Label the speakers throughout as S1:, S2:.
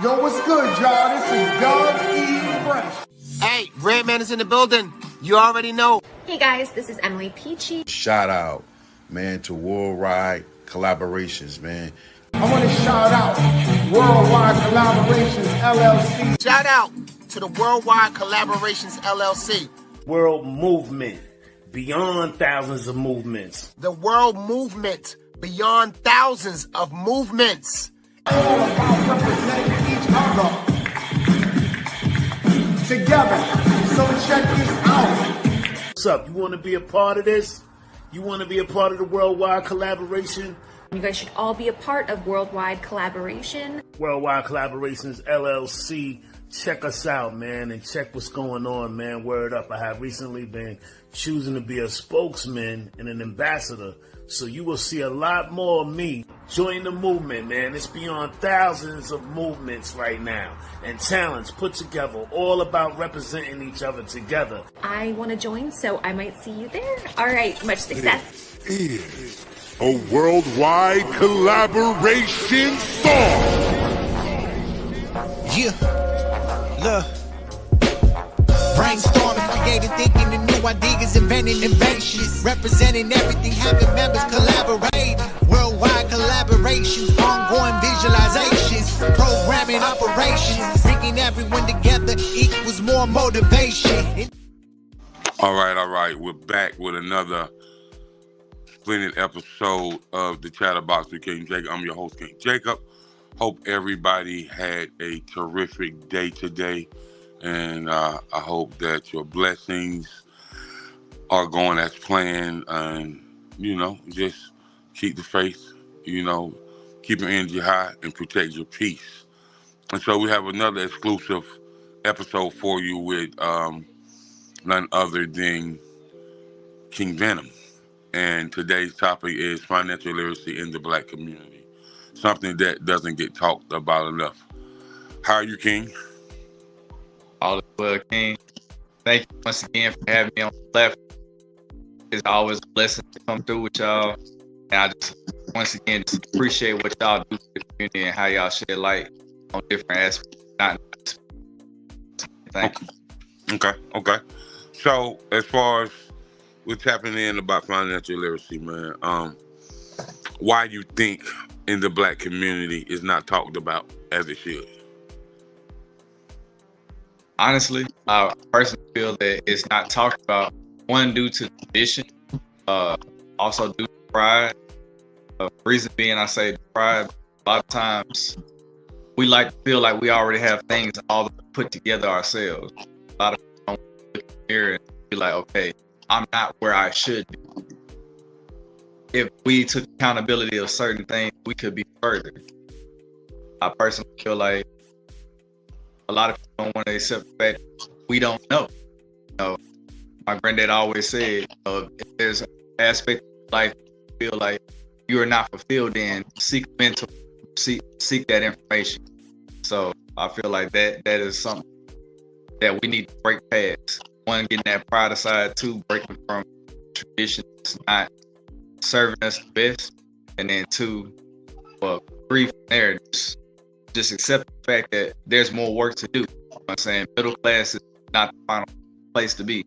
S1: Yo, what's good, y'all? This is Doug E. Fresh.
S2: Hey, Redman is in the building. You already know.
S3: Hey guys, this is Emily Peachy.
S4: Shout out, man, to Worldwide Collaborations, man.
S1: I want to shout out Worldwide Collaborations, LLC.
S2: Shout out to the Worldwide Collaborations, LLC.
S5: World movement, beyond thousands of movements.
S2: The world movement, beyond thousands of movements.
S1: All about representing each other together. So check this out.
S5: What's up? You want to be a part of this? You want to be a part of the Worldwide Collaboration?
S3: You guys should all be a part of Worldwide Collaboration.
S5: Worldwide Collaborations, LLC. Check us out, man, and check what's going on, man. Word up. I have recently been choosing to be a spokesman and an ambassador, so you will see a lot more of me. Join the movement, man. It's beyond thousands of movements right now and talents put together, all about representing each other together.
S3: I want to join, so I might see you there. All right, much success.
S6: It is a worldwide collaboration song.
S7: Yeah. Look, brainstorming, creating, thinking of new ideas, inventing inventions, representing everything, having members collaborate. Worldwide collaborations, ongoing visualizations, programming operations, bringing everyone together equals more motivation.
S6: All right. We're back with another splendid episode of the Chatterbox with King Jacob. I'm your host, King Jacob. Hope everybody had a terrific day today, and I hope that your blessings are going as planned, and, just keep the faith, keep your energy high and protect your peace. And so we have another exclusive episode for you with none other than King Venom. And today's topic is financial literacy in the Black community. Something that doesn't get talked about enough. How are you, King?
S8: All is well, King. Thank you once again for having me on the platform. It's always a blessing to come through with y'all. And I just, once again, just appreciate what y'all do for the community and how y'all shed light on different aspects. Thank you.
S6: Okay. So, as far as we're tapping in about financial literacy, man, why do you think in the Black community is not talked about as it should?
S8: Honestly, I personally feel that it's not talked about, one, due to tradition, also due to pride. Reason being, I say pride, a lot of times we like to feel like we already have things all put together ourselves. A lot of people don't look in the mirror and be like, okay, I'm not where I should be. If we took accountability of certain things, we could be further. I personally feel like a lot of people don't want to accept the fact that we don't know. My granddad always said, if there's an aspect of life you feel like you are not fulfilled in, seek a mentor, seek that information. So I feel like that is something that we need to break past. One, getting that pride aside. Two, breaking from tradition that's not serving us the best. And then two, three from there, just accept the fact that there's more work to do. You know what I'm saying? Middle class is not the final place to be.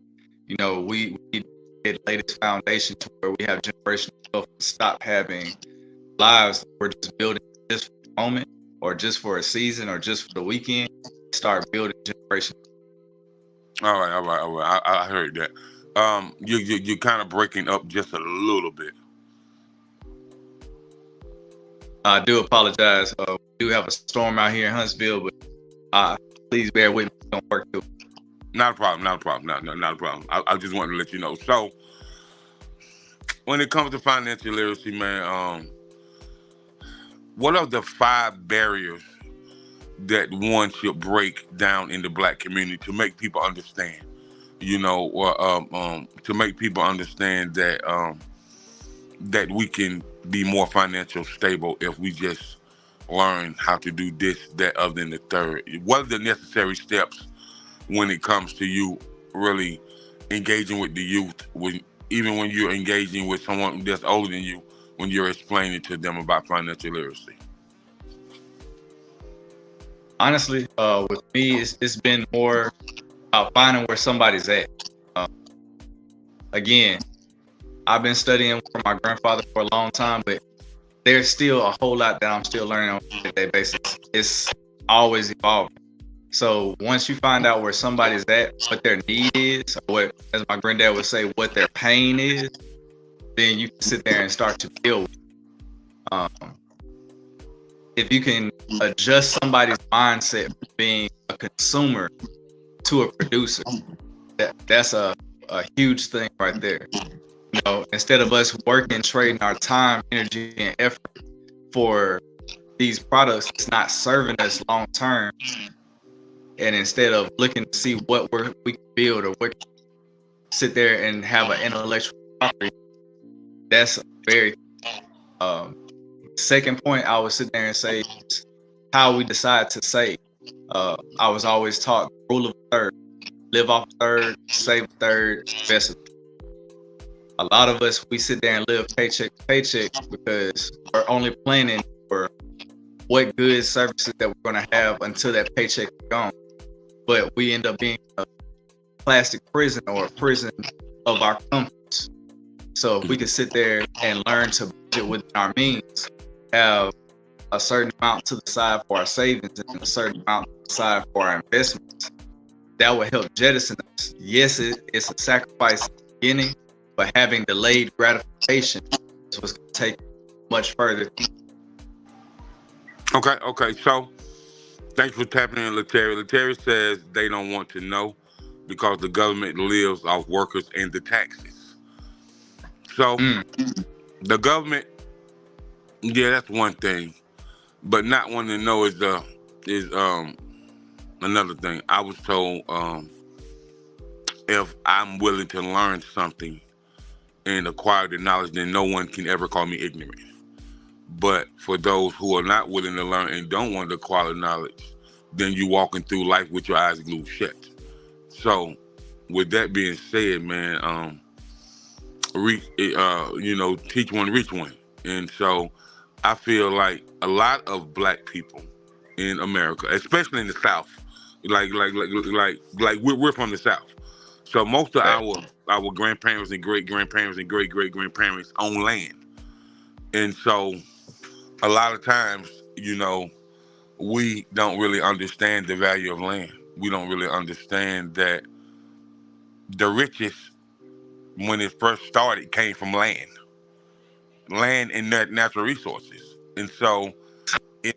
S8: We need to lay this foundation to where we have generational wealth and stop having lives that we're just building just for the moment or just for a season or just for the weekend. Start building generations.
S6: All right. I heard that. You're kind of breaking up just a little bit.
S8: I do apologize. We do have a storm out here in Huntsville, but please bear with me. Don't work through.
S6: Not a problem. Not a problem. I just wanted to let you know. So, when it comes to financial literacy, man, what are the 5 barriers that one should break down in the Black community to make people understand? To make people understand that that we can be more financial stable if we just learn how to do this, that, other than the third. What are the necessary steps when it comes to you really engaging with the youth, even when you're engaging with someone that's older than you, when you're explaining to them about financial literacy?
S8: Honestly, with me, it's been more about finding where somebody's at. Again, I've been studying for my grandfather for a long time, but there's still a whole lot that I'm still learning on a day-to-day basis. It's always evolving. So once you find out where somebody's at, what their need is, or what, as my granddad would say, what their pain is, then you can sit there and start to build. If you can adjust somebody's mindset from being a consumer to a producer, that's a huge thing right there. You know, instead of us working, trading our time, energy, and effort for these products that's not serving us long term, and instead of looking to see what we can build or what sit there and have an intellectual property, that's very second point I would sit there and say is how we decide to save. I was always taught the rule of third: live off a third, save a third, invest a third. A lot of us, we sit there and live paycheck to paycheck because we're only planning for what goods, services that we're going to have until that paycheck is gone. But we end up being a plastic prison or a prison of our comforts. So if we can sit there and learn to budget within our means, have a certain amount to the side for our savings and a certain amount to the side for our investments, that will help jettison us. Yes, it's a sacrifice at the beginning, but having delayed gratification is what's going to take much further.
S6: Okay. So, thanks for tapping in, Letary. Letary says they don't want to know because the government lives off workers and the taxes. So, the government, yeah, that's one thing, but not wanting to know is another thing. I was told if I'm willing to learn something and acquire the knowledge, then no one can ever call me ignorant. But for those who are not willing to learn and don't want to acquire the knowledge, then you're walking through life with your eyes glued shut. So, with that being said, man, teach one, reach one. And so, I feel like a lot of black people in America, especially in the South, like we're from the South. So most of our grandparents and great grandparents and great great grandparents own land, and so a lot of times, we don't really understand the value of land. We don't really understand that the richest, when it first started, came from land and natural resources. And so, if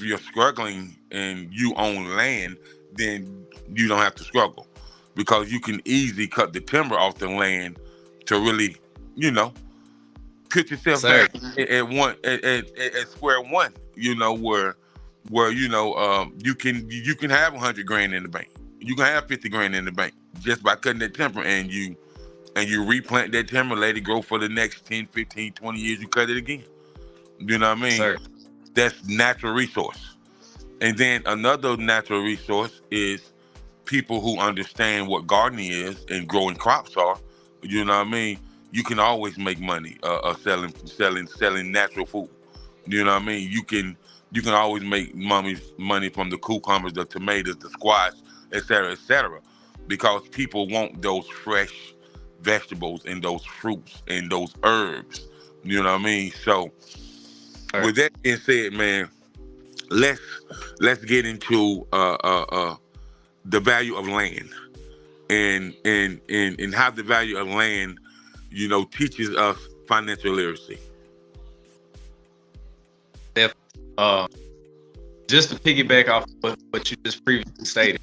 S6: you're struggling and you own land, then you don't have to struggle, because you can easily cut the timber off the land to really, put yourself back at square one. Where you can have 100 grand in the bank. You can have 50 grand in the bank just by cutting that timber, and you replant that timber, let it grow for the next 10, 15, 20 years. You cut it again. You know what I mean?
S8: Sir.
S6: That's natural resource. And then another natural resource is people who understand what gardening is and growing crops are. You know what I mean? You can always make money selling natural food. You know what I mean? You can always make money from the cucumbers, the tomatoes, the squash, et cetera, because people want those fresh vegetables and those fruits and those herbs. You know what I mean? So, with that being said, man, let's get into the value of land and how the value of land, teaches us financial literacy.
S8: Just to piggyback off what you just previously stated,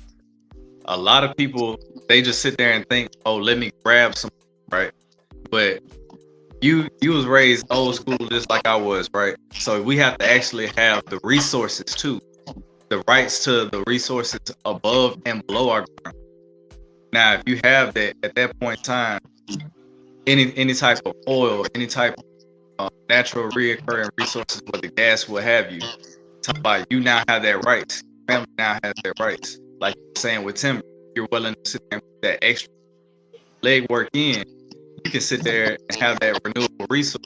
S8: a lot of people, they just sit there and think, oh, let me grab some, right? But you was raised old school just like I was, right? So we have to actually have the resources too, the rights to the resources above and below our ground. Now, if you have that at that point in time, any type of oil, any type of natural reoccurring resources, whether gas, what have you, talk about you now have that rights. Family now has their rights. Like you're saying with timber, you're willing to sit there and put that extra legwork in. You can sit there and have that renewable resource.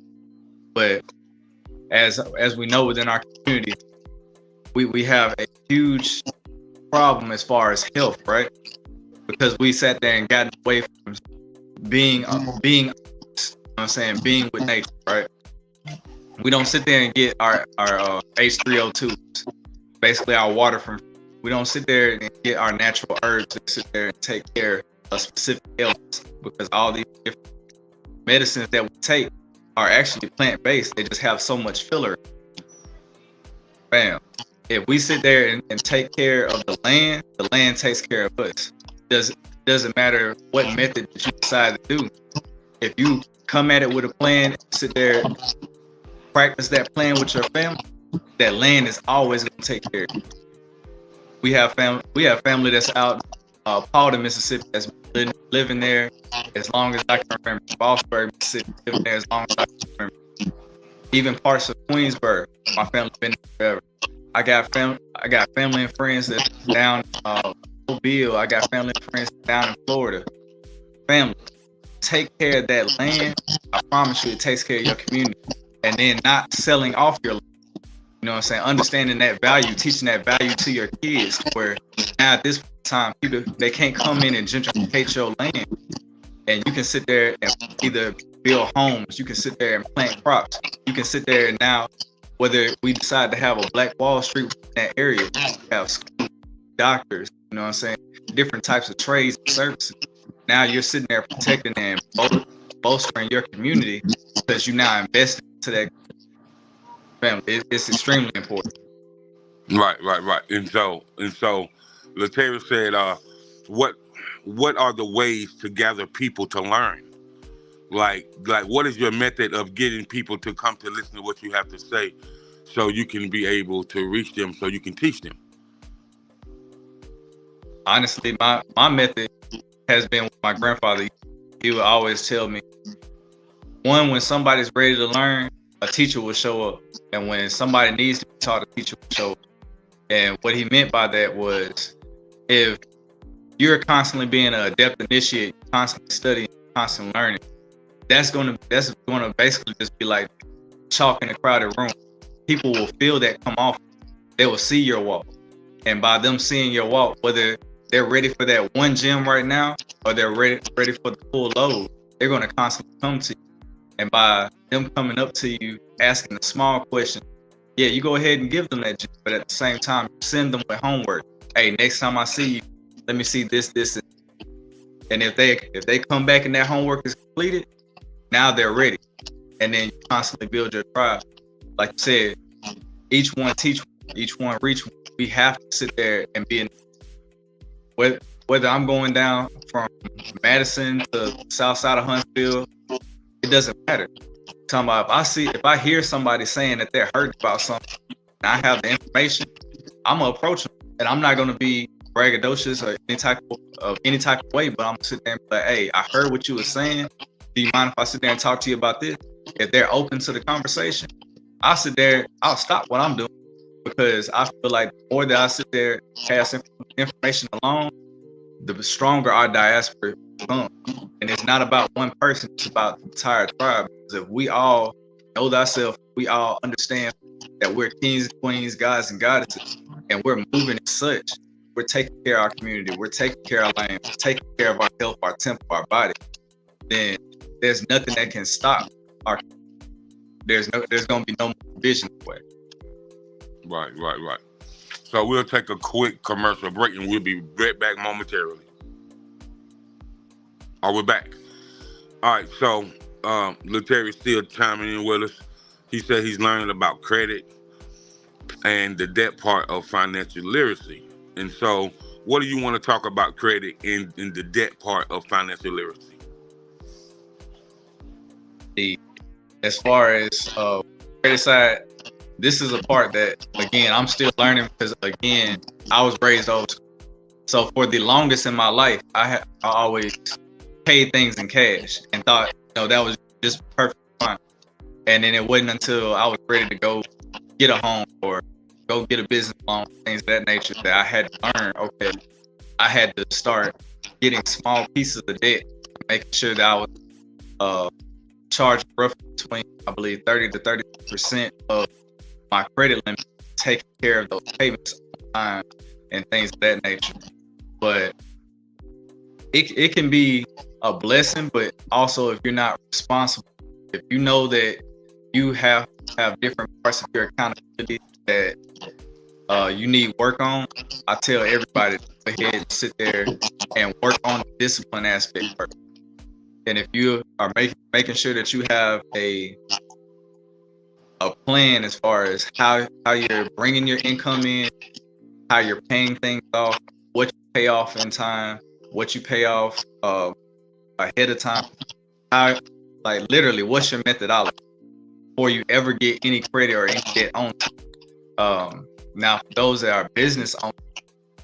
S8: But as we know within our community, we have a huge problem as far as health, right? Because we sat there and got away from being, you know what I'm saying, being with nature, right? We don't sit there and get our H3O2s, basically our water from. We don't sit there and get our natural herbs to sit there and take care of specific ailments, because all these different medicines that we take are actually plant-based. They just have so much filler. Bam. If we sit there and take care of the land takes care of us. Doesn't matter what method that you decide to do. If you come at it with a plan, sit there, practice that plan with your family, that land is always going to take care of you. We have family that's out Paulden, Mississippi, that's been living there as long as I can remember. Ballsburg, Mississippi, living there as long as I can remember. Even parts of Queensburg, my family been there forever. I got family and friends that down Mobile. I got family and friends down in Florida. Family, take care of that land. I promise you, it takes care of your community. And then not selling off your land. You know what I'm saying? Understanding that value, teaching that value to your kids, where now at this time, people, they can't come in and gentrificate your land. And you can sit there and either build homes, you can sit there and plant crops, you can sit there and now, whether we decide to have a Black Wall Street in that area, have schools, doctors, you know what I'm saying, different types of trades and services. Now you're sitting there protecting and bolstering your community because you now invested into that family. It's extremely important.
S6: Right. And so Latera said, what are the ways to gather people to learn? Like what is your method of getting people to come to listen to what you have to say so you can be able to reach them, so you can teach them?
S8: Honestly, my method has been with my grandfather. He would always tell me, one, when somebody's ready to learn, a teacher will show up. And when somebody needs to be taught, a teacher will show up. And what he meant by that was, if you're constantly being an adept initiate, constantly studying, constantly learning, that's gonna basically just be like chalk in a crowded room. People will feel that come off. They will see your walk. And by them seeing your walk, whether they're ready for that one gym right now or they're ready for the full load, they're gonna constantly come to you. And by them coming up to you, asking a small question, yeah, you go ahead and give them that gym, but at the same time, send them with homework. Hey, next time I see you, let me see this. And if they come back and that homework is completed, now they're ready. And then you constantly build your tribe. Like you said, each one teach one, each one reach one. We have to sit there and be in. Whether I'm going down from Madison to the south side of Huntsville, it doesn't matter. Talking about if I hear somebody saying that they're hurt about something, and I have the information, I'm gonna approach them, and I'm not gonna be braggadocious or any type of way, but I'm gonna sit there and be like, hey, I heard what you were saying. Do you mind if I sit there and talk to you about this? If they're open to the conversation, I'll sit there, I'll stop what I'm doing, because I feel like the more that I sit there and pass information along, the stronger our diaspora becomes. And it's not about one person, it's about the entire tribe. Because if we all know thyself, we all understand that we're kings and queens, gods and goddesses, and we're moving as such, we're taking care of our community, we're taking care of our land, we're taking care of our health, our temple, our body, then there's nothing that can stop our. There's gonna be no vision for it.
S6: Right. So we'll take a quick commercial break and we'll be right back momentarily. Are we back? All right, so Latera's still chiming in with us. He said he's learning about credit and the debt part of financial literacy. And so what do you want to talk about credit in the debt part of financial literacy?
S8: As far as credit side, this is a part that, again, I'm still learning, because, again, I was raised old school. So for the longest in my life, I always paid things in cash and thought, that was just perfect fine. And then it wasn't until I was ready to go get a home or go get a business loan, things of that nature, that I had to learn, okay, I had to start getting small pieces of debt, making sure that I was charged roughly between, I believe, 30 to 30% of my credit limit, taking care of those payments on time and things of that nature. But it can be a blessing, but also if you're not responsible, if you know that you have different parts of your accountability that you need work on, I tell everybody to go ahead and sit there and work on the discipline aspect first. And if you are making sure that you have a plan as far as how you're bringing your income in, how you're paying things off, what you pay off in time, what you pay off ahead of time, how, like, literally, what's your methodology before you ever get any credit or any debt on. Now, for those that are business owners,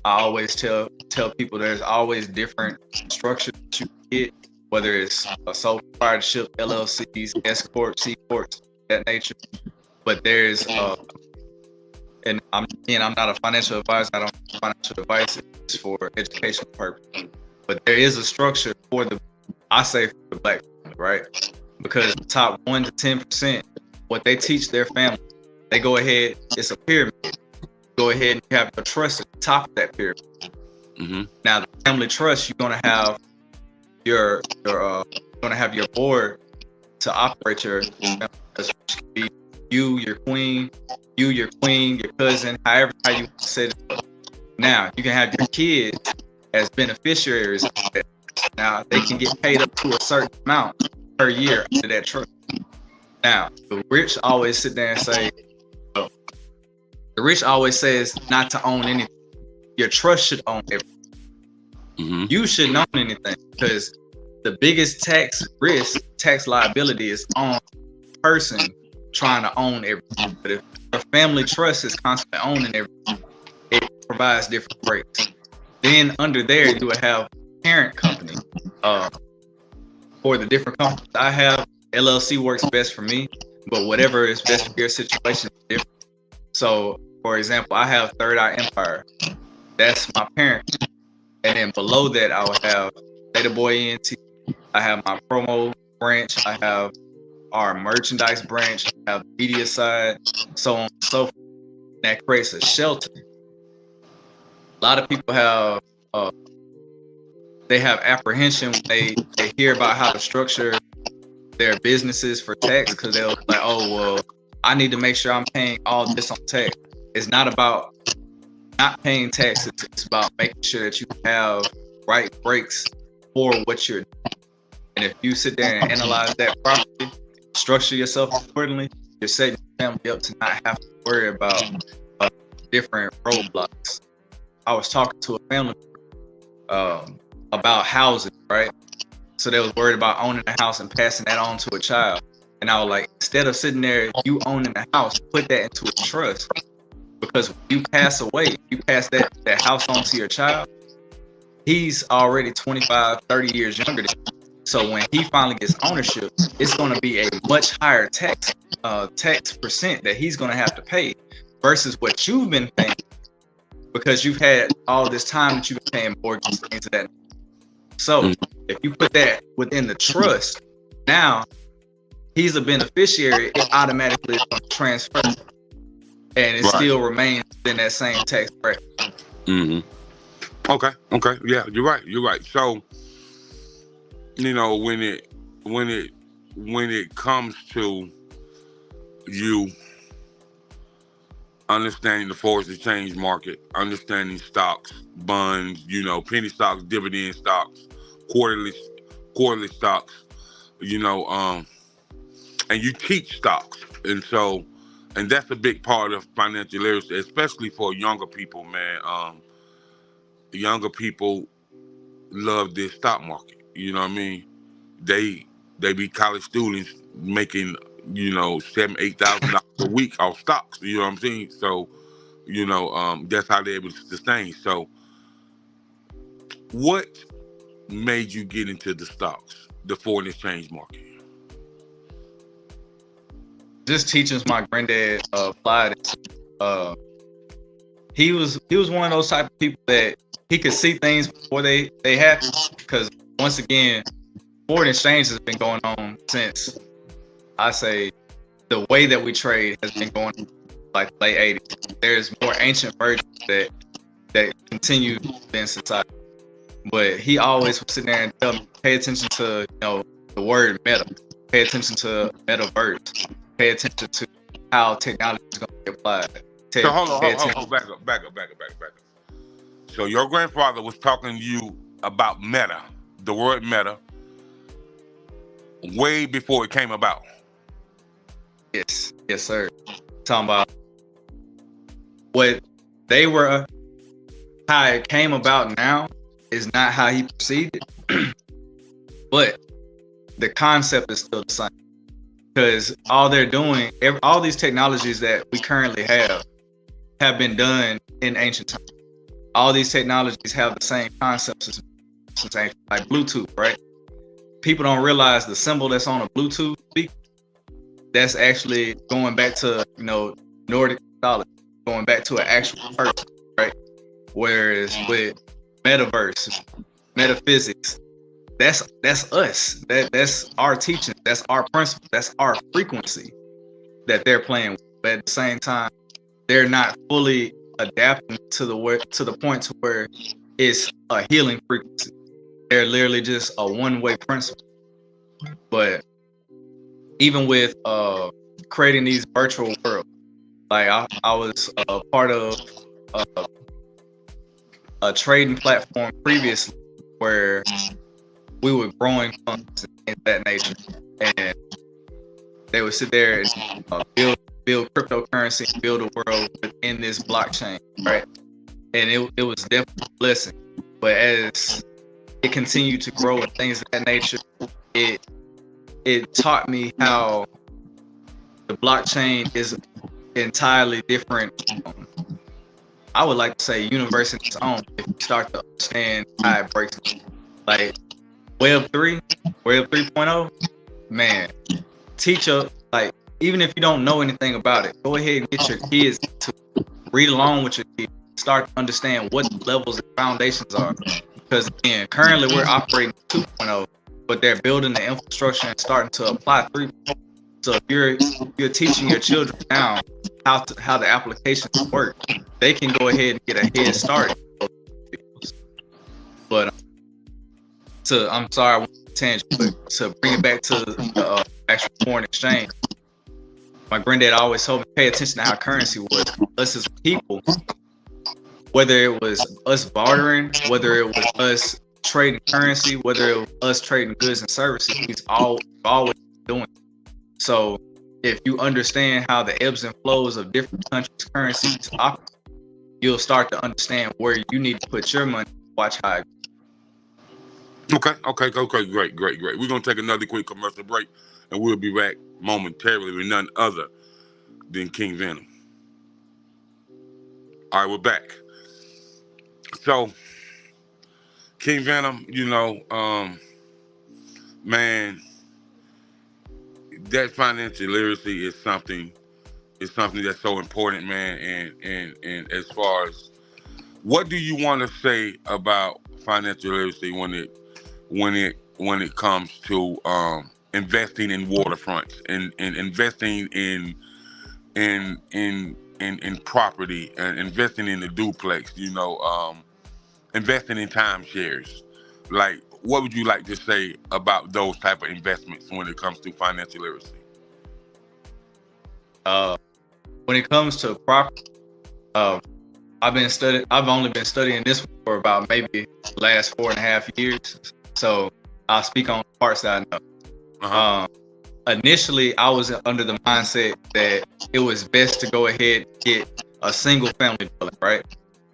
S8: I always tell people there's always different structures that you get, whether it's a sole proprietorship, LLCs, S corps, C corps, that nature. But there's and I'm not a financial advisor. I don't give financial advice. It's for educational purpose. But there is a structure for the black family, right? Because the top 1 to 10%, what they teach their family, they go ahead. It's a pyramid. Go ahead and have your trust at the top of that pyramid. Mm-hmm. Now, the family trust, you're gonna have your board to operate your family trust, which can be you, your queen, your cousin, how you set it up. Now, you can have your kids as beneficiaries of that. Now, they can get paid up to a certain amount per year under that trust. Now, the rich always sit there and say, the rich always says not to own anything. Your trust should own everything. Mm-hmm. You shouldn't own anything because the biggest tax liability is on the person trying to own everything. But if a family trust is constantly owning everything, it provides different breaks. Then under there, you would have parent company. For the different companies I have, LLC works best for me, but whatever is best for your situation is different. So, for example, I have Third Eye Empire. That's my parent. And then below that, I will have Data Boy ENT. I have my promo branch. I have our merchandise branch. I have media side, so on and so forth. That creates a shelter. A lot of people have they have apprehension when they hear about how to structure their businesses for tax, because they'll be like, oh, well, I need to make sure I'm paying all this on tax. It's not about not paying taxes. It's about making sure that you have right breaks for what you're doing. And if you sit there and analyze that properly, structure yourself accordingly, you're setting your family up to not have to worry about different roadblocks. I was talking to a family about housing, right? So they was worried about owning a house and passing that on to a child. And I was like, instead of sitting there, you owning the house, put that into a trust. Because when you pass away, you pass that house on to your child, he's already 25, 30 years younger than you. So when he finally gets ownership, it's going to be a much higher tax percent that he's going to have to pay versus what you've been paying, because you've had all this time that you've been paying mortgages and things of that. So if you put that within the trust, now he's a beneficiary, it automatically is going to transfer. And it still remains within that same tax bracket.
S6: Mm-hmm. Okay. Yeah, you're right. So, you know, when it comes to you understanding the foreign exchange market, understanding stocks, bonds, you know, penny stocks, dividend stocks, quarterly stocks, you know, and you teach stocks, and that's a big part of financial literacy, especially for younger people, man. Younger people love this stock market. You know what I mean? They be college students making, you know, $7,000-8,000 a week off stocks. You know what I'm saying? So, you know, that's how they're able to sustain. So, what made you get into the stocks, the foreign exchange market?
S8: Just teachings my granddad applied it. He was one of those type of people that he could see things before they happen. Because once again, foreign exchange has been going on since, I say, the way that we trade has been going on like late 80s. There's more ancient versions that that continue in society. But he always would sit there and tell me, pay attention to, the word meta, pay attention to metaverse, pay attention to how technology is going to be applied.
S6: So hold on, back up. So your grandfather was talking to you about meta, the word meta, way before it came about.
S8: Yes, sir. Talking about what they were, how it came about now is not how he perceived it, but the concept is still the same. Because all they're doing, all these technologies that we currently have been done in ancient times. All these technologies have the same concepts as ancient, like Bluetooth, right? People don't realize the symbol that's on a Bluetooth speaker, that's actually going back to, Nordic mythology, going back to an actual person, right? Whereas with metaverse, metaphysics, that's us. That's our teaching. That's our principle. That's our frequency that they're playing with. But at the same time, they're not fully adapting to the point to where it's a healing frequency. They're literally just a one-way principle. But even with creating these virtual worlds, like I was a part of a trading platform previously where we were growing funds in that nature, and they would sit there and build cryptocurrency and build a world within this blockchain, right? And it was definitely a blessing. But as it continued to grow and things of that nature, it taught me how the blockchain is entirely different. I would like to say universe in its own if you start to understand how it breaks. Like Web 3.0, man, like, even if you don't know anything about it, go ahead and get your kids to read along with your kids, start to understand what the levels and foundations are. Because again, currently we're operating 2.0, but they're building the infrastructure and starting to apply 3.0. So if you're teaching your children now how the applications work, they can go ahead and get a head start. But I'm sorry, I went to tangent, but to bring it back to the actual foreign exchange, my granddad always told me pay attention to how currency was. Us as people, whether it was us bartering, whether it was us trading currency, whether it was us trading goods and services, we've always doing it. So if you understand how the ebbs and flows of different countries' currencies operate, you'll start to understand where you need to put your money. Watch how it
S6: Okay, great. We're going to take another quick commercial break, and we'll be back momentarily with none other than King Venom. All right, we're back. So, King Venom, man, that financial literacy is something that's so important, man. And as far as, what do you want to say about financial literacy when it comes to investing in waterfronts and investing in property and investing in the duplex, investing in timeshares? Like, what would you like to say about those type of investments when it comes to financial literacy?
S8: When it comes to property, I've only been studying this for about maybe the last 4.5 years. So I'll speak on the parts that I know. Initially, I was under the mindset that it was best to go ahead and get a single family dwelling, right?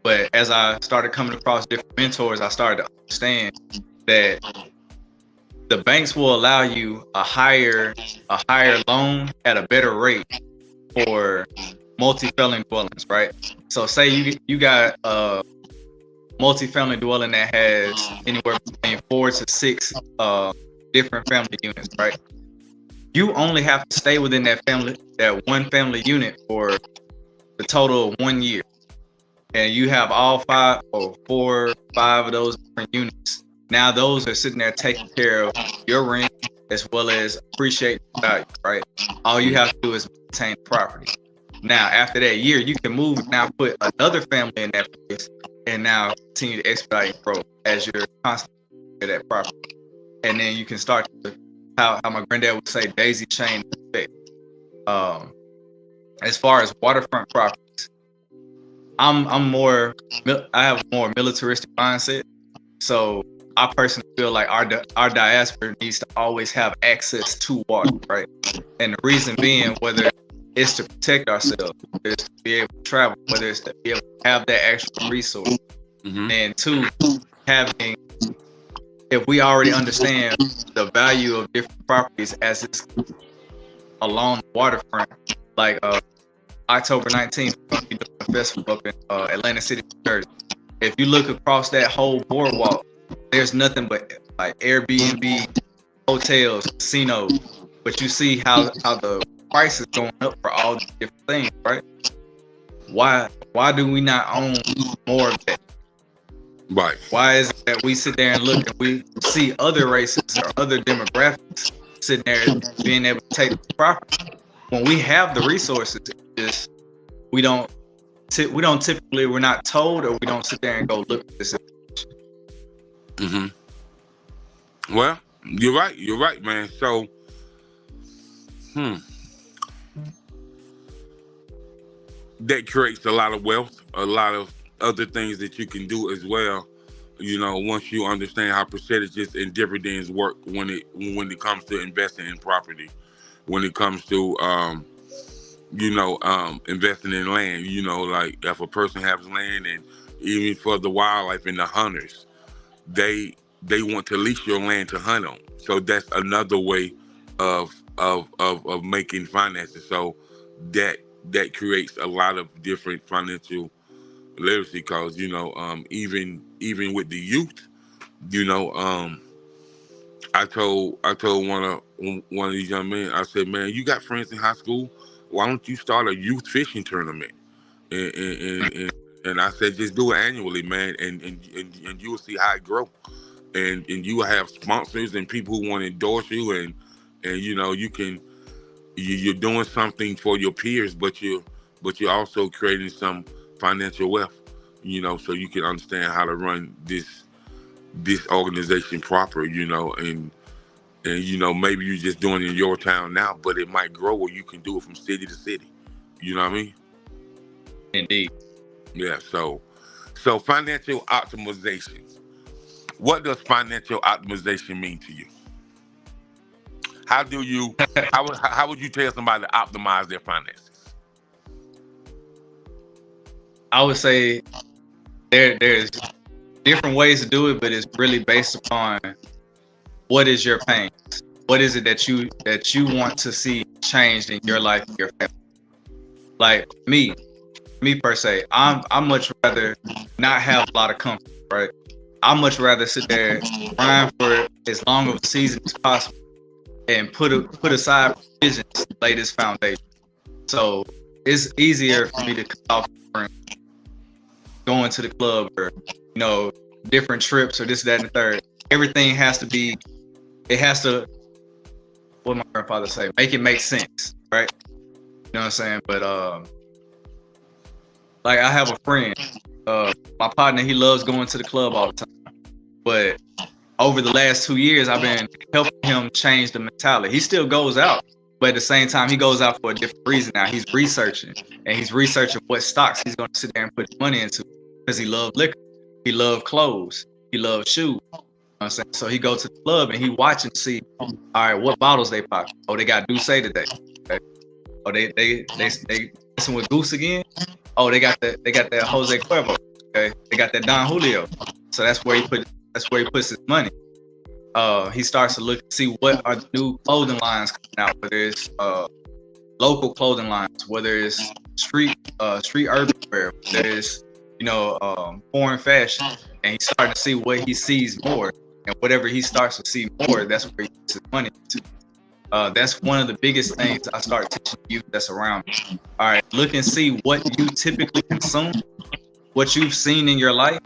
S8: But as I started coming across different mentors, I started to understand that the banks will allow you a higher loan at a better rate for multi-family dwellings, right? So say you got a multi-family dwelling that has anywhere between 4 to 6 different family units, right? You only have to stay within that one family unit for the total of 1 year. And you have all 5 or 4 or 5 of those different units. Now those are sitting there taking care of your rent as well as appreciating the value, right? All you have to do is maintain the property. Now, after that year, you can move and now put another family in that place and now continue to expedite and grow as you're constantly at that property. And then you can start to, how my granddad would say, daisy chain effect. As far as waterfront properties, I have a more militaristic mindset. So I personally feel like our diaspora needs to always have access to water, right? And the reason being, whether it's to protect ourselves, whether it's to be able to travel, whether it's to be able to have that actual resource, and two, having, if we already understand the value of different properties as it's along the waterfront, like October 19th, we're going to be doing a festival up in Atlantic City, New Jersey. If you look across that whole boardwalk, there's nothing but like Airbnb, hotels, casinos, but you see how the price is going up for all these different things, right? Why do we not own more of that?
S6: Right.
S8: Why is it that we sit there and look and we see other races or other demographics sitting there being able to take the property when we have the resources? Just we're not told, or we don't sit there and go look at this.
S6: Well, you're right, man. So, that creates a lot of wealth, a lot of other things that you can do as well. You know, once you understand how percentages and dividends work when it comes to investing in property, when it comes to investing in land. You know, like if a person has land, and even for the wildlife and the hunters, they want to lease your land to hunt on. So that's another way of making finances. So that creates a lot of different financial literacy, because even with the youth, I told one of these young men, I said, man, you got friends in high school, why don't you start a youth fishing tournament? And I said, just do it annually, man, and you will see how it grow, and you will have sponsors and people who want to endorse you, and you're doing something for your peers, but you're also creating some financial wealth, so you can understand how to run this organization proper, and maybe you're just doing it in your town now, but it might grow where you can do it from city to city. You know what I mean?
S8: Indeed.
S6: Yeah. So financial optimization. What does financial optimization mean to you? How would you tell somebody to optimize their finances?
S8: I would say there's different ways to do it, but it's really based upon what is your pain. What is it that you want to see changed in your life, your family? Like me per se, I'm much rather not have a lot of comfort, right? I much rather sit there and grind for as long of a season as possible, and put aside provisions to lay this foundation. So it's easier for me to cut off from going to the club, or different trips, or this, that, and the third. Everything has to what my grandfather say, make it make sense, right? You know what I'm saying? But like I have a friend, my partner, he loves going to the club all the time. But over the last 2 years, I've been helping him change the mentality. He still goes out, but at the same time, he goes out for a different reason now. He's researching what stocks he's going to sit there and put money into, because he loves liquor, he loves clothes, he loves shoes. You know what I'm saying? So he goes to the club and he watch and see, all right, what bottles they pop. Oh, they got Douce today. Okay. Oh, they messing with Goose again. Oh, they got that Jose Cuervo. Okay, they got that Don Julio. So that's where he puts his money. He starts to look and see what are the new clothing lines coming out, whether it's local clothing lines, whether it's street urban wear, whether it's foreign fashion, and he's starting to see what he sees more, and whatever he starts to see more, that's where he puts his money into. That's one of the biggest things I start teaching youth that's around me. All right, look and see what you typically consume, what you've seen in your life,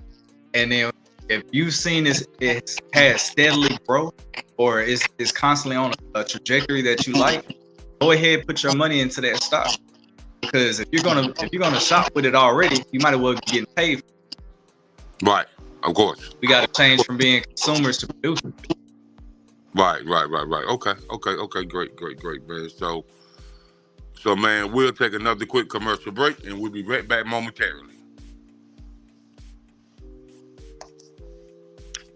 S8: and then if you've seen it has steadily grown, or is constantly on a trajectory that you like, go ahead, put your money into that stock. Because if you're gonna shop with it already, you might as well be getting paid.
S6: Right. Of course.
S8: We got to change from being consumers to producers.
S6: Right. Okay. Great, man. So, man, we'll take another quick commercial break, and we'll be right back momentarily.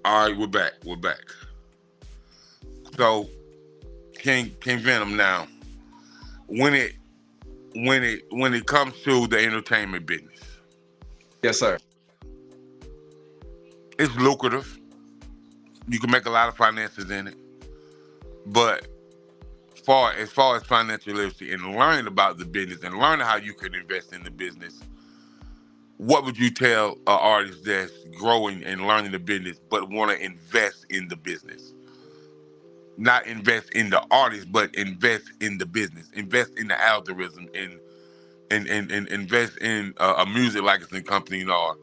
S6: All right, we're back. So, King Venom, now, when it comes to the entertainment business,
S8: Yes, sir.
S6: it's lucrative. You can make a lot of finances in it, but as far as financial literacy and learning about the business and learning how you can invest in the business, what would you tell an artist that's growing and learning the business but want to invest in the business? Not invest in the artist, but invest in the business. Invest in the algorithm and invest in a music licensing company or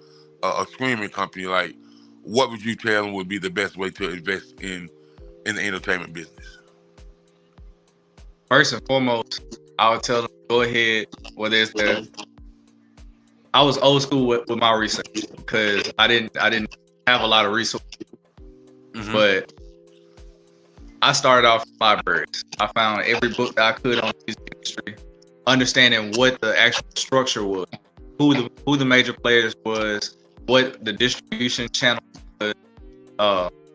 S6: a streaming company. Like, what would you tell them would be the best way to invest in the entertainment business?
S8: First and foremost, I would tell them go ahead. Whether it's I was old school with my research because I didn't have a lot of resources, but I started off in libraries. I found every book that I could on the music industry, understanding what the actual structure was, who the major players was, what the distribution channel was,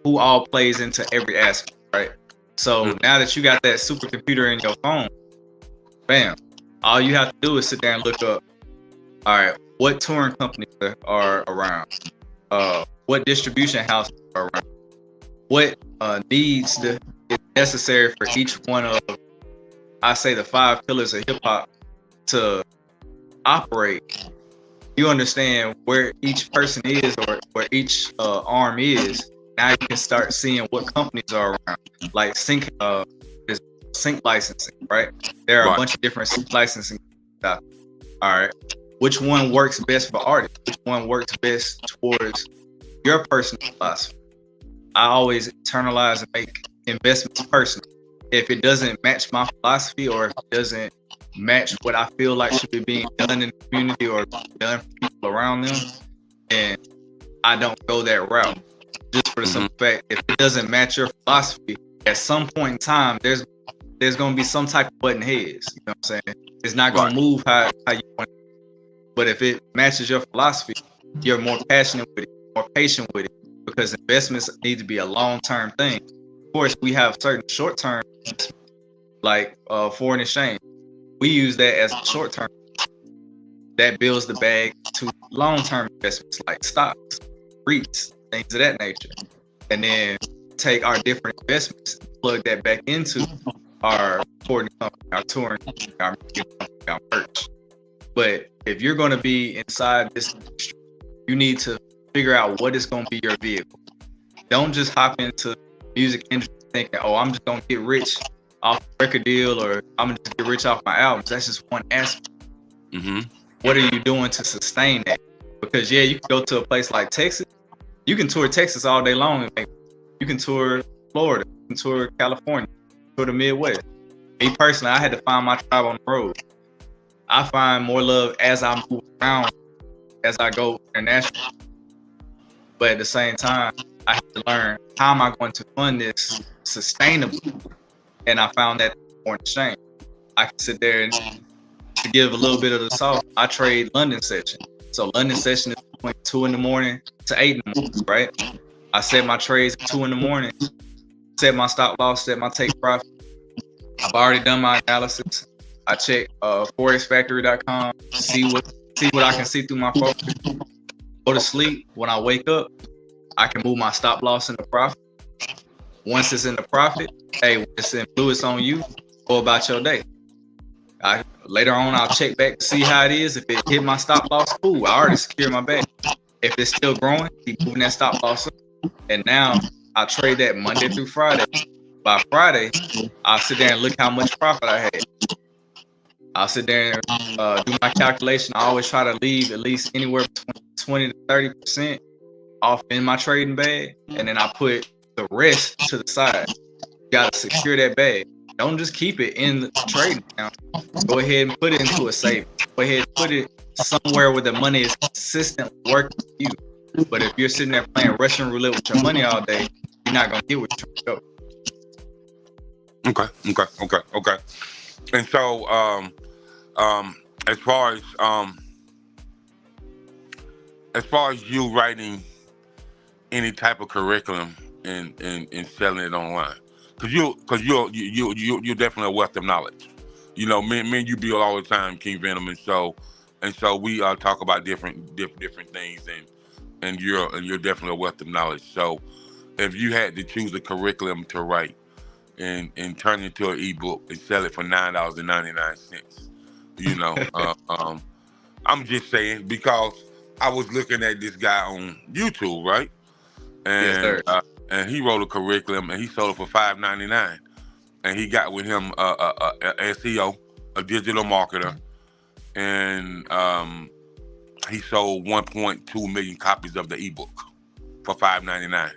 S8: who all plays into every aspect, right? So now that you got that supercomputer in your phone, bam, all you have to do is sit there and look up, all right, what touring companies are around, what distribution houses are around, what needs is necessary for each one of, I say, the 5 pillars of hip hop to operate. You understand where each person is or where each arm is. Now you can start seeing what companies are around, like sync licensing, right? There are a bunch of different sync licensing stuff. All right, which one works best for artists? Which one works best towards your personal philosophy? I always internalize and make investments personal. If it doesn't match my philosophy or if it doesn't match what I feel like should be being done in the community or done for people around them, then I don't go that route. Just for the simple fact, if it doesn't match your philosophy, at some point in time, there's going to be some type of button heads. You know what I'm saying? It's not going to move how you want it. But if it matches your philosophy, you're more passionate with it, more patient with it, because investments need to be a long-term thing. Of course, we have certain short-term, like foreign exchange. We use that as a short-term. That builds the bag to long-term investments like stocks, REITs, things of that nature. And then take our different investments, plug that back into our recording company, our touring company, our music company, our merch. But if you're going to be inside this industry, you need to figure out what is going to be your vehicle. Don't just hop into the music industry thinking, oh, I'm just going to get rich off a record deal or I'm going to get rich off my albums. That's just one aspect. What are you doing to sustain that? Because, yeah, you can go to a place like Texas. You can tour Texas all day long. You can tour Florida. You can tour California. Tour the Midwest. Me personally, I had to find my tribe on the road. I find more love as I move around, as I go international. But at the same time, I have to learn how am I going to fund this sustainably. And I found that foreign exchange. I can sit there and to give a little bit of the sauce, I trade London session. So London session is between 2 in the morning to 8 in the morning, right? I set my trades at 2 in the morning, set my stop loss, set my take profit. I've already done my analysis. I check forexfactory.com, see what I can see through my focus. Go to sleep. When I wake up, I can move my stop loss into profit. Once it's in the profit, hey, when it's in blue, it's on you. Go about your day. Later on, I'll check back to see how it is. If it hit my stop loss, cool. I already secured my bag. If it's still growing, keep moving that stop loss up. And now I trade that Monday through Friday. By Friday, I'll sit there and look how much profit I had. I'll sit there and do my calculation. I always try to leave at least anywhere between 20 to 30% off in my trading bag. And then I put the rest to the side. You got to secure that bag. Don't just keep it in the trading account. Go ahead and put it into a savings. Go ahead and put it somewhere where the money is consistently working for you. But if you're sitting there playing Russian roulette with your money all day, you're not gonna get what you're trying to go.
S6: Okay. And so, as far as you writing any type of curriculum and selling it online, because you're definitely a wealth of knowledge. You know, me and you build all the time, King Venom, and so we talk about different things, and you're definitely a wealth of knowledge. So, if you had to choose a curriculum to write and turn it into an ebook and sell it for $9.99, you know, I'm just saying, because I was looking at this guy on YouTube, right? And and he wrote a curriculum and he sold it for $5.99, and he got with him a SEO, a digital marketer, and he sold 1.2 million copies of the ebook for $5.99.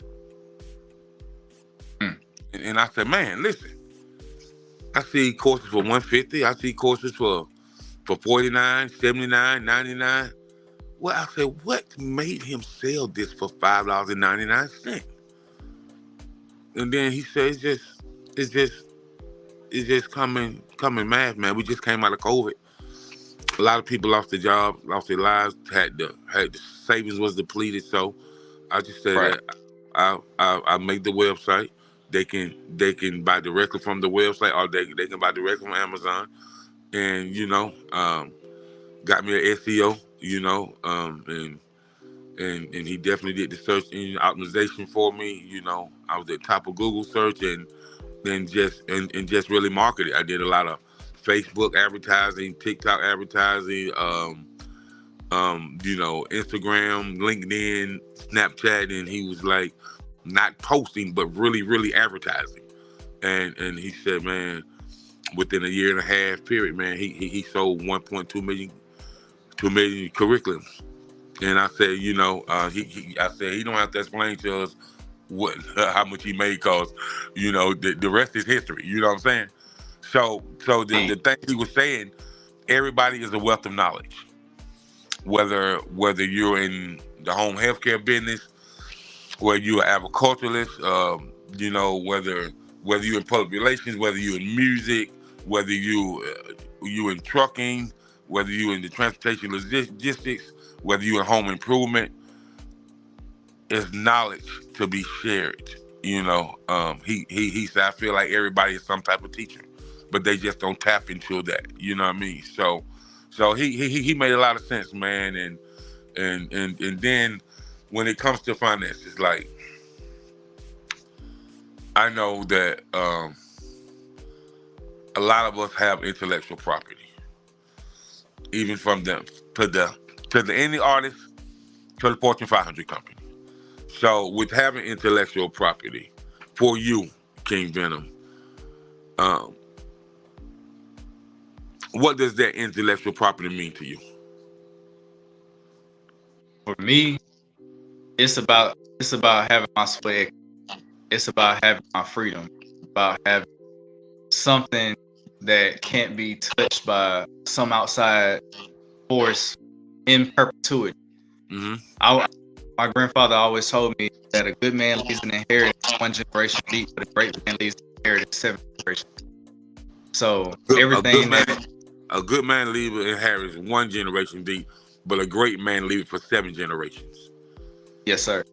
S6: And I said, man, listen, I see courses for $150. I see courses for $49, $79, $99. Well, I said, what made him sell this for $5.99? And then he said, it's just coming math, man. We just came out of COVID. A lot of people lost their jobs, lost their lives, had the savings was depleted. So I just said that I make the website. They can buy directly from the website, or they can buy directly from Amazon. And got me an SEO, and he definitely did the search engine optimization for me. I was at top of Google search and just really marketed. I did a lot of Facebook advertising, TikTok advertising, Instagram, LinkedIn, Snapchat, and he was like, not posting, but really, really advertising. And he said, man, within a year and a half period, man, he sold 1.2 million curriculums. And I said, I said he don't have to explain to us how much he made, cause the rest is history. You know what I'm saying? So the thing he was saying, everybody is a wealth of knowledge. Whether you're in the home healthcare business, whether you're an agriculturalist, whether you're in public relations, whether you're in music, whether you in trucking, whether you're in the transportation logistics, whether you're in home improvement, it's knowledge to be shared. He said, I feel like everybody is some type of teacher, but they just don't tap into that. You know what I mean? So he made a lot of sense, man. And then when it comes to finances, like, I know that a lot of us have intellectual property, even from them to the indie artist to the Fortune 500 company. So with having intellectual property, for you, King Venom, what does that intellectual property mean to you?
S8: For me, it's about having my swag. It's about having my freedom. It's about having something that can't be touched by some outside force in perpetuity. Mm-hmm. My grandfather always told me that a good man leaves an inheritance 1 generation deep, but a great man leaves an inheritance 7 generations. So
S6: a good man leaves an inheritance 1 generation deep, but a great man leaves it for 7 generations.
S8: Yes, sir.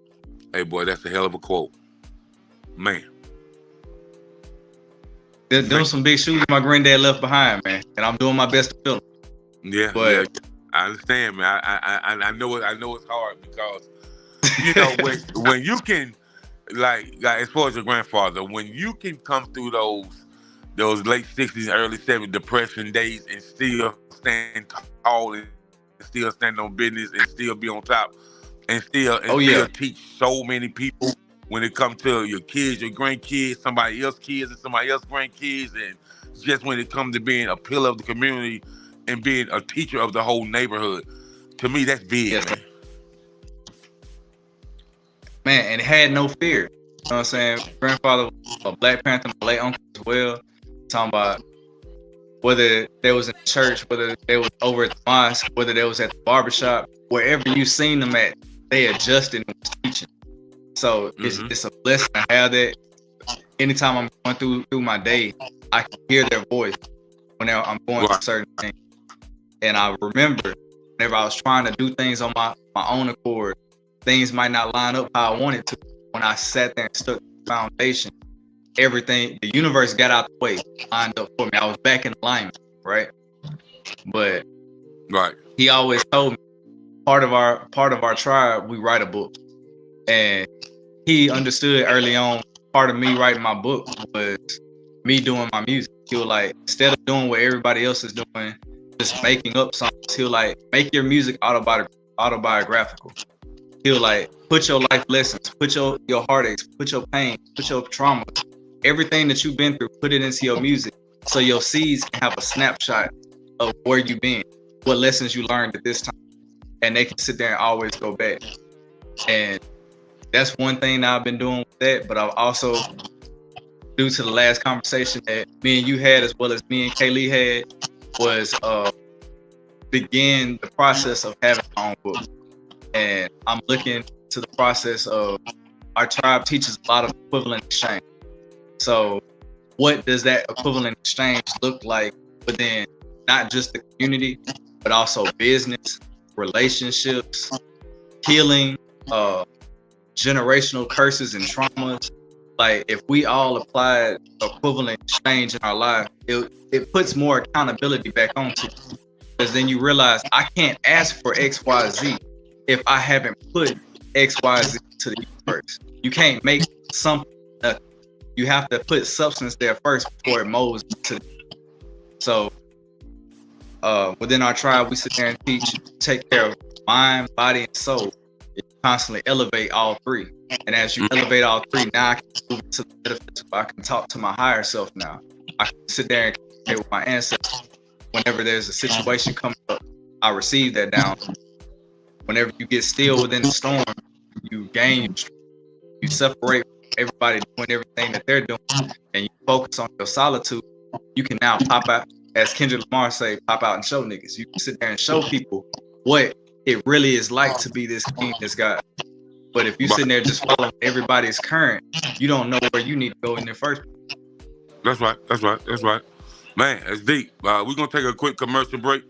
S6: Hey, boy, that's a hell of a quote, man.
S8: There's some big shoes my granddad left behind, man, and I'm doing my best to fill them.
S6: Yeah, but I understand, man. I know it's hard, because when you can, like as far as your grandfather, when you can come through those late 60s, early 70s depression days and still stand tall and still stand on business and still be on top and still teach so many people when it comes to your kids, your grandkids, somebody else's kids and somebody else's grandkids, and just when it comes to being a pillar of the community and being a teacher of the whole neighborhood, to me, that's big, man.
S8: Man, and had no fear. You know what I'm saying? Grandfather was a Black Panther, my late uncle as well. Talking about whether they was in church, whether they was over at the mosque, whether they was at the barbershop, wherever you seen them at, they adjusted and was teaching. So it's a blessing to have that. Anytime I'm going through my day, I can hear their voice whenever I'm going through certain things. And I remember whenever I was trying to do things on my own accord, things might not line up how I wanted to. When I sat there and stuck to the foundation, everything, the universe got out the way, lined up for me. I was back in alignment, right? But he always told me, part of our tribe, we write a book. And he understood early on, part of me writing my book was me doing my music. He was like, instead of doing what everybody else is doing, just making up songs, he was like, make your music autobiographical. He was like, put your life lessons, put your heartaches, put your pain, put your trauma, everything that you've been through, put it into your music, so your seeds can have a snapshot of where you've been, what lessons you learned at this time, and they can sit there and always go back. And that's one thing that I've been doing with that. But I've also, due to the last conversation that me and you had, as well as me and Kaylee had, was begin the process of having my own book. And I'm looking to the process of, our tribe teaches a lot of equivalent exchange. So what does that equivalent exchange look like within not just the community, but also business, relationships, healing, generational curses and traumas? Like, if we all applied equivalent exchange in our life, it puts more accountability back onto you. Because then you realize, I can't ask for X, Y, Z if I haven't put X, Y, Z to the universe. You can't make something. You have to put substance there first before it molds to. So within our tribe, we sit there and teach, take care of mind, body, and soul. You constantly elevate all three. And as you elevate all three, now I can move to the metaphysical. I can talk to my higher self now. I can sit there and communicate with my ancestors. Whenever there's a situation coming up, I receive that down. Whenever you get still within the storm, you gain, you separate everybody doing everything that they're doing, and you focus on your solitude. You can now pop out, as Kendrick Lamar say, pop out and show niggas. You can sit there and show people what it really is like to be this king, this God. But if you sitting there just following everybody's current, you don't know where you need to go in the first place.
S6: That's right. Man, it's deep. We're going to take a quick commercial break,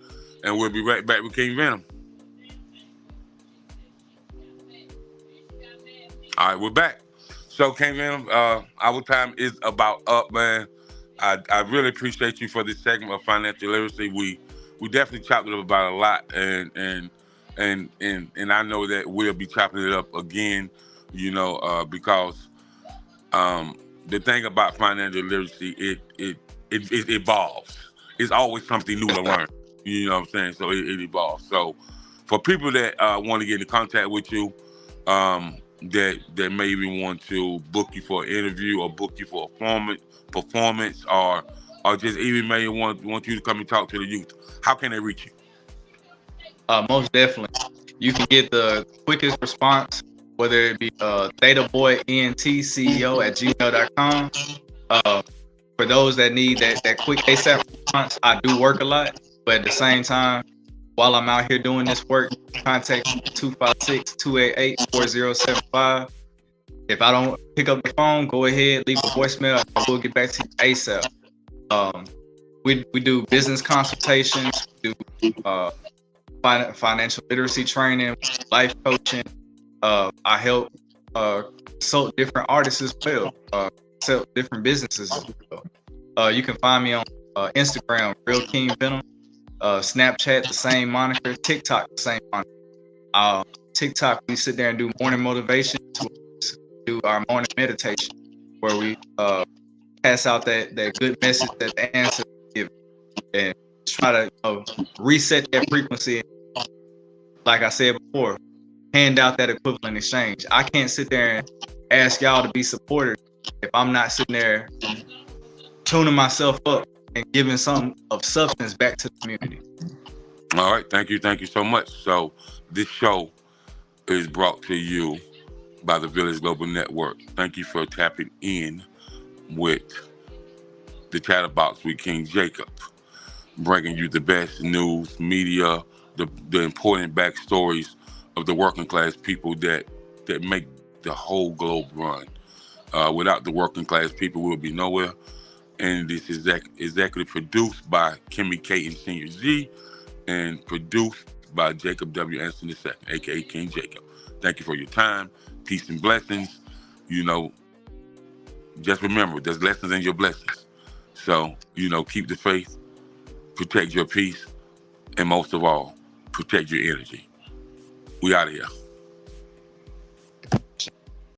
S6: and we'll be right back with King Venom. All right, we're back. So, King Venom, our time is about up, man. I really appreciate you for this segment of financial literacy. We definitely chopped it up about a lot, and I know that we'll be chopping it up again, because the thing about financial literacy, it evolves. It's always something new to learn. You know what I'm saying? So it evolves. So for people that want to get in contact with you, that maybe want to book you for an interview or book you for a performance, or just even maybe want you to come and talk to the youth, how can they reach you?
S8: Most definitely. You can get the quickest response, whether it be thetaboyentceo@gmail.com. For those that need that quick ASAP response, I do work a lot, but at the same time, while I'm out here doing this work, contact 256-288-4075. If I don't pick up the phone, go ahead, leave a voicemail. I will get back to you ASAP. We do business consultations, we do financial literacy training, life coaching. I help consult different artists as well, sell different businesses as well. You can find me on Instagram, Real King Venom, Snapchat, the same moniker, TikTok, the same moniker. TikTok, we sit there and do morning motivation, do our morning meditation, where we pass out that good message that the ancestors give, and try to reset that frequency. Like I said before, hand out that equivalent exchange. I can't sit there and ask y'all to be supportive if I'm not sitting there tuning myself up and giving some of substance back to the community.
S6: All right, thank you so much. So this show is brought to you by the Village Global Network. Thank you for tapping in with the Chatterbox with King Jacob, bringing you the best news, media, the important backstories of the working class people that make the whole globe run. Without the working class people, we'll be nowhere. And this is executive produced by Kimmy K and Senior Z, and produced by Jacob W. Anderson II, aka King Jacob. Thank you for your time. Peace and blessings. Just remember, there's lessons in your blessings. So, keep the faith, protect your peace, and most of all, protect your energy. We out of here.